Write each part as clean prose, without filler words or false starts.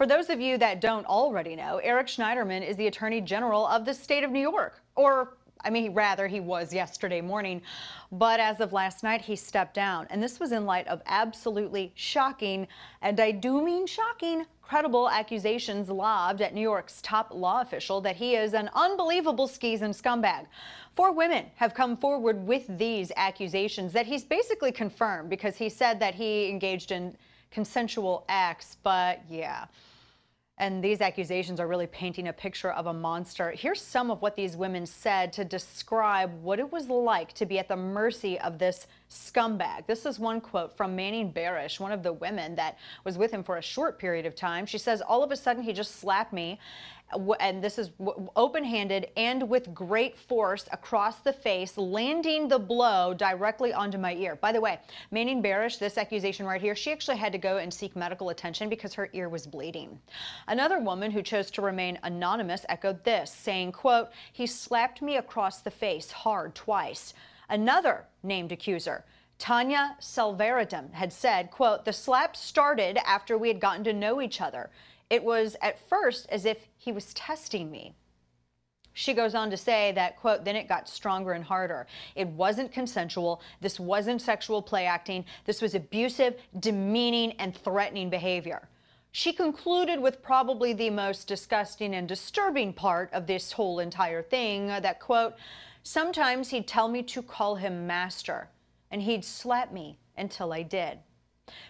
For those of you that don't already know, Eric Schneiderman is the Attorney General of the state of New York. Rather, he was yesterday morning. But as of last night, he stepped down. And this was in light of absolutely shocking, and I do mean shocking, credible accusations lobbed at New York's top law official that he is an unbelievable skis and scumbag. 4 women have come forward with these accusations that he's basically confirmed because he said that he engaged in consensual acts, but yeah. And these accusations are really painting a picture of a monster. Here's some of what these women said to describe what it was like to be at the mercy of this scumbag. This is one quote from BARISH, one of the women that was with him for a short period of time. She says, all of a sudden he just slapped me, and this is open-handed and with great force across the face, landing the blow directly onto my ear. By the way, BARISH, this accusation right here, she actually had to go and seek medical attention because her ear was bleeding. Another woman who chose to remain anonymous echoed this, saying, quote, he slapped me across the face hard twice. Another named accuser, TANYA SELVARATNAM, had said, quote, the slap started after we had gotten to know each other. It was at first as if he was testing me. She goes on to say that, quote, then it got stronger and harder. It wasn't consensual. This wasn't sexual play acting. This was abusive, demeaning, and threatening behavior. She concluded with probably the most disgusting and disturbing part of this whole entire thing, that, quote, sometimes he'd tell me to call him master, and he'd slap me until I did.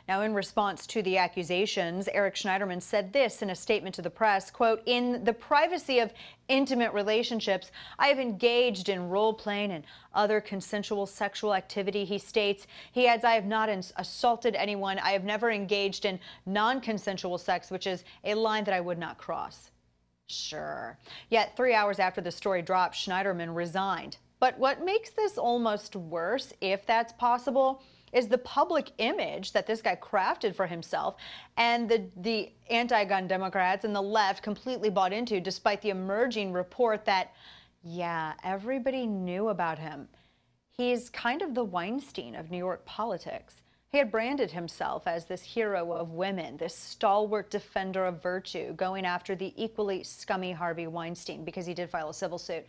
Now, in response to the accusations, Eric Schneiderman said this in a statement to the press, quote, in the privacy of intimate relationships, I have engaged in role-playing and other consensual sexual activity, he states. He adds, I have not assaulted anyone. I have never engaged in non-consensual sex, which is a line that I would not cross. Sure. Yet 3 hours after the story dropped, Schneiderman resigned. But what makes this almost worse, if that's possible, is the public image that this guy crafted for himself and the anti-gun Democrats and the left completely bought into, despite the emerging report that, yeah, everybody knew about him. He's kind of the Weinstein of New York politics. He had branded himself as this hero of women, this stalwart defender of virtue, going after the equally scummy Harvey Weinstein because he did file a civil suit.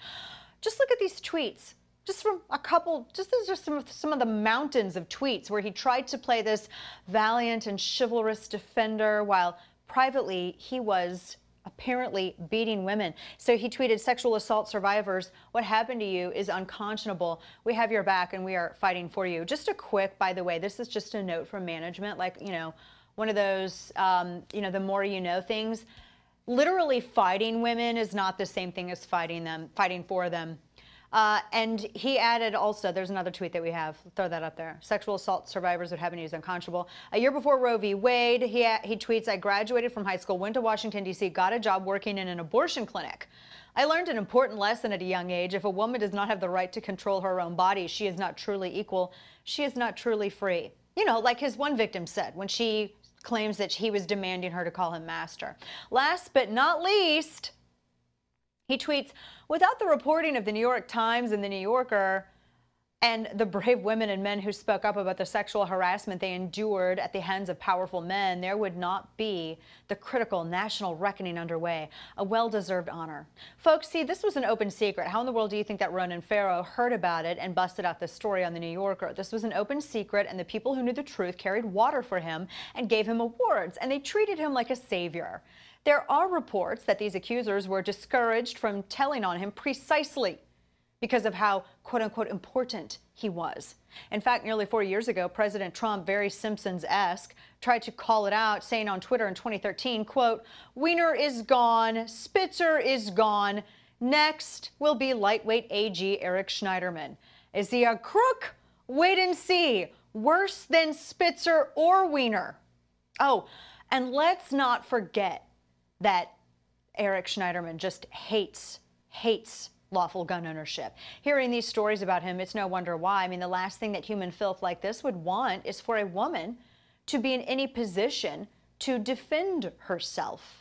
Just look at these tweets. Just from a couple, these are some of the mountains of tweets where he tried to play this valiant and chivalrous defender while privately he was apparently beating women. So he tweeted, sexual assault survivors, what happened to you is unconscionable. We have your back and we are fighting for you. Just a quick, by the way, this is just a note from management, like, you know, one of those, the more you know things. Literally fighting women is not the same thing as fighting for them. And he added also, there's another tweet that we have, throw that up there. Sexual assault survivors would have been used unconscionable. A year before Roe v. Wade, he tweets, I graduated from high school, went to Washington, D.C., got a job working in an abortion clinic. I learned an important lesson at a young age. If a woman does not have the right to control her own body, she is not truly equal. She is not truly free. You know, like his one victim said when she claims that he was demanding her to call him master. Last but not least, he tweets, without the reporting of the New York Times and the New Yorker and the brave women and men who spoke up about the sexual harassment they endured at the hands of powerful men, there would not be the critical national reckoning underway, a well-deserved honor. Folks, see, this was an open secret. How in the world do you think that Ronan Farrow heard about it and busted out this story on the New Yorker? This was an open secret, and the people who knew the truth carried water for him and gave him awards, and they treated him like a savior. There are reports that these accusers were discouraged from telling on him precisely because of how, quote-unquote, important he was. In fact, nearly 4 years ago, President Trump, very Simpsons-esque, tried to call it out, saying on Twitter in 2013, quote, Weiner is gone, Spitzer is gone, next will be lightweight AG Eric Schneiderman. Is he a crook? Wait and see. Worse than Spitzer or Weiner. Oh, and let's not forget that Eric Schneiderman just hates lawful gun ownership. Hearing these stories about him, it's no wonder why. I mean, the last thing that human filth like this would want is for a woman to be in any position to defend herself.